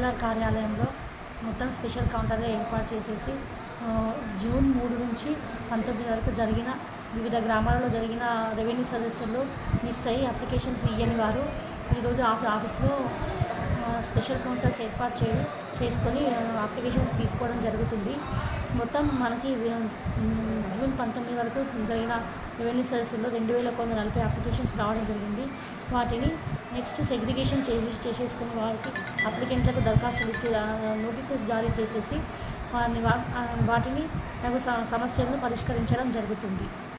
తహసీల్దార్ కార్యాలయంలో మొత్తం స్పెషల్ కౌంటర్లు ఏర్పాటు చేసేసి జూన్ 3 నుంచి 19 వరకు జరిగిన వివిధ గ్రామాలలో జరిగిన రెవెన్యూ సదస్సుల్లో మిస్ అయ్యి అప్లికేషన్స్ ఇయ్యని వారు ఈరోజు ఆఫీస్లో స్పెషల్ కౌంటర్స్ ఏర్పాటు చేసుకొని అప్లికేషన్స్ తీసుకోవడం జరుగుతుంది. మొత్తం మనకి జూన్ 19 వరకు జరిగిన రెవెన్యూ సదస్సుల్లో 2140 అప్లికేషన్స్ రావడం జరిగింది. వాటిని నెక్స్ట్ సెగ్రిగేషన్ చేసేసుకుని వారికి అప్లికెంట్లకు దరఖాస్తులు ఇచ్చి నోటీసెస్ జారీ చేసేసి వాటిని సమస్యలను పరిష్కరించడం జరుగుతుంది.